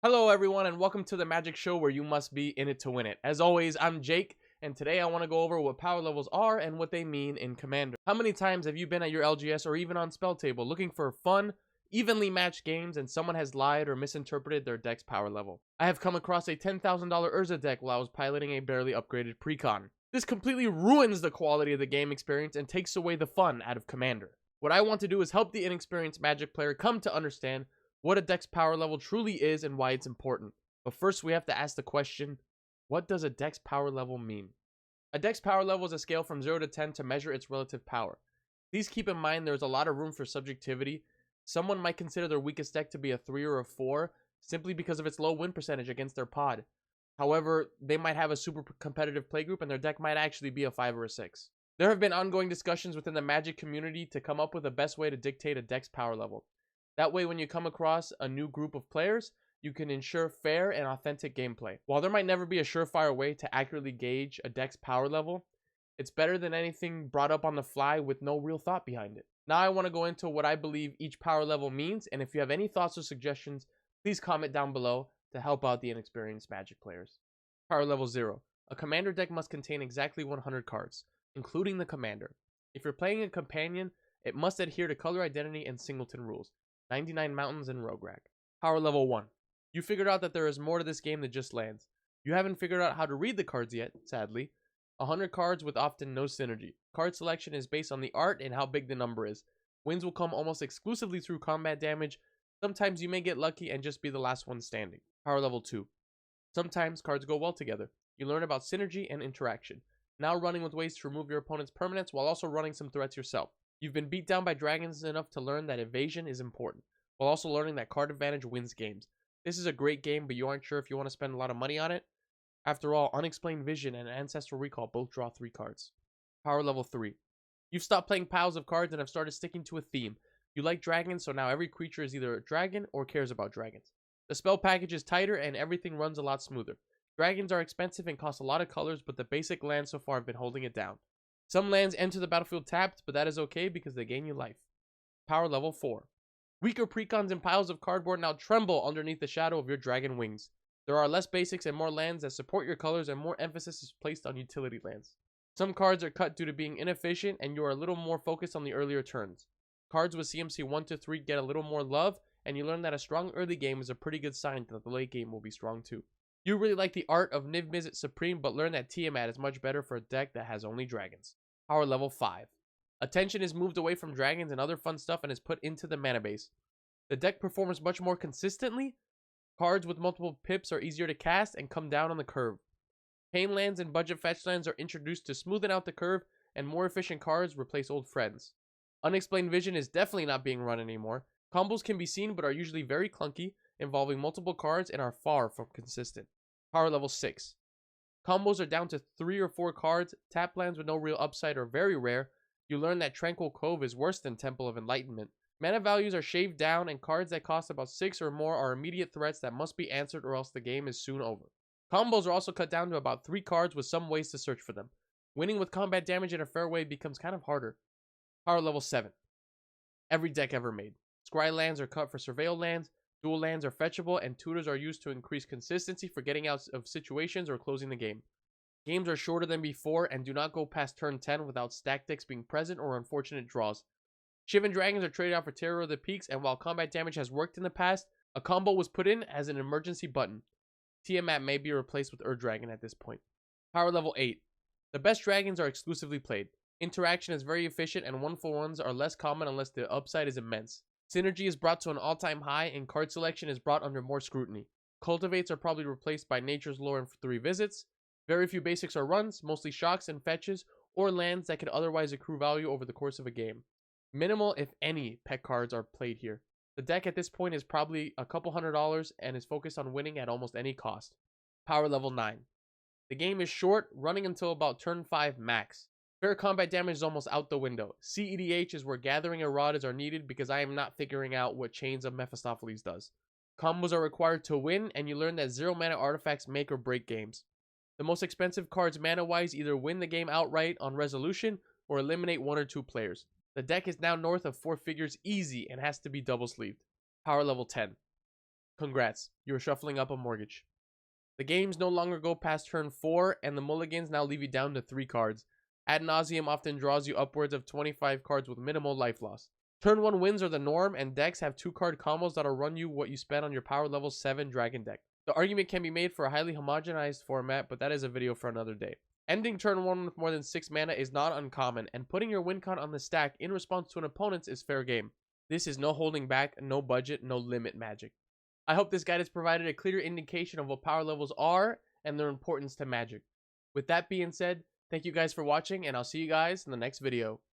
Hello everyone and welcome to the Magic Show where you must be in it to win it. As always, I'm Jake and today I want to go over what power levels are and what they mean in Commander. How many times have you been at your LGS or even on Spell Table looking for fun, evenly matched games and someone has lied or misinterpreted their deck's power level? I have come across a $10,000 Urza deck while I was piloting a barely upgraded Precon. This completely ruins the quality of the game experience and takes away the fun out of Commander. What I want to do is help the inexperienced Magic player come to understand what a deck's power level truly is and why it's important. But first we have to ask the question, what does a deck's power level mean? A deck's power level is a scale from 0 to 10 to measure its relative power. Please keep in mind there's a lot of room for subjectivity. Someone might consider their weakest deck to be a 3 or a 4 simply because of its low win percentage against their pod. However, they might have a super competitive playgroup and their deck might actually be a 5 or a 6. There have been ongoing discussions within the Magic community to come up with the best way to dictate a deck's power level. That way, when you come across a new group of players, you can ensure fair and authentic gameplay. While there might never be a surefire way to accurately gauge a deck's power level, it's better than anything brought up on the fly with no real thought behind it. Now I want to go into what I believe each power level means, and if you have any thoughts or suggestions, please comment down below to help out the inexperienced Magic players. Power level 0. A commander deck must contain exactly 100 cards, including the commander. If you're playing a companion, it must adhere to color identity and singleton rules. 99 Mountains and Rograk. Power level 1. You figured out that there is more to this game than just lands. You haven't figured out how to read the cards yet, sadly. 100 cards with often no synergy. Card selection is based on the art and how big the number is. Wins will come almost exclusively through combat damage. Sometimes you may get lucky and just be the last one standing. Power level 2. Sometimes cards go well together. You learn about synergy and interaction. Now running with ways to remove your opponent's permanents while also running some threats yourself. You've been beat down by dragons enough to learn that evasion is important, while also learning that card advantage wins games. This is a great game, but you aren't sure if you want to spend a lot of money on it. After all, Unexplained Vision and Ancestral Recall both draw 3 cards. Power level 3. You've stopped playing piles of cards and have started sticking to a theme. You like dragons, so now every creature is either a dragon or cares about dragons. The spell package is tighter and everything runs a lot smoother. Dragons are expensive and cost a lot of colors, but the basic lands so far have been holding it down. Some lands enter the battlefield tapped, but that is okay because they gain you life. Power level 4. Weaker precons and piles of cardboard now tremble underneath the shadow of your dragon wings. There are less basics and more lands that support your colors, and more emphasis is placed on utility lands. Some cards are cut due to being inefficient and you are a little more focused on the earlier turns. Cards with CMC 1 to 3 get a little more love, and you learn that a strong early game is a pretty good sign that the late game will be strong too. You really like the art of Niv Mizzet Supreme, but learn that Tiamat is much better for a deck that has only dragons. Power level 5. Attention is moved away from dragons and other fun stuff and is put into the mana base. The deck performs much more consistently. Cards with multiple pips are easier to cast and come down on the curve. Pain lands and budget fetch lands are introduced to smoothen out the curve, and more efficient cards replace old friends. Unexplained Vision is definitely not being run anymore. Combos can be seen but are usually very clunky, involving multiple cards and are far from consistent. Power level 6. Combos are down to 3 or 4 cards. Tap lands with no real upside are very rare. You learn that Tranquil Cove is worse than Temple of Enlightenment. Mana values are shaved down, and cards that cost about 6 or more are immediate threats that must be answered or else the game is soon over. Combos are also cut down to about 3 cards with some ways to search for them. Winning with combat damage in a fair way becomes kind of harder. Power level 7. Every deck ever made. Scry lands are cut for surveil lands. Dual lands are fetchable, and tutors are used to increase consistency for getting out of situations or closing the game. Games are shorter than before and do not go past turn 10 without stack decks being present or unfortunate draws. Shivan Dragons are traded out for Terror of the Peaks, and while combat damage has worked in the past, a combo was put in as an emergency button. Tiamat may be replaced with Dragon at this point. Power level 8. The best dragons are exclusively played. Interaction is very efficient and 1-for-1s are less common unless the upside is immense. Synergy is brought to an all-time high and card selection is brought under more scrutiny. Cultivates are probably replaced by Nature's Lore in 3 visits. Very few basics are runs, mostly shocks and fetches, or lands that could otherwise accrue value over the course of a game. Minimal, if any, pet cards are played here. The deck at this point is probably a couple $100 and is focused on winning at almost any cost. Power level 9. The game is short, running until about turn 5 max. Fair combat damage is almost out the window. CEDH is where Gathering Erodas are needed because I am not figuring out what Chains of Mephistopheles does. Combos are required to win, and you learn that 0 mana artifacts make or break games. The most expensive cards mana-wise either win the game outright on resolution or eliminate 1 or 2 players. The deck is now north of 4 figures easy and has to be double sleeved. Power level 10. Congrats, you're shuffling up a mortgage. The games no longer go past turn 4, and the mulligans now leave you down to 3 cards. Ad nauseam often draws you upwards of 25 cards with minimal life loss. Turn 1 wins are the norm, and decks have 2-card combos that'll run you what you spend on your power level 7 dragon deck. The argument can be made for a highly homogenized format, but that is a video for another day. Ending turn 1 with more than 6 mana is not uncommon, and putting your win count on the stack in response to an opponent's is fair game. This is no holding back, no budget, no limit Magic. I hope this guide has provided a clear indication of what power levels are and their importance to Magic. With that being said, thank you guys for watching, and I'll see you guys in the next video.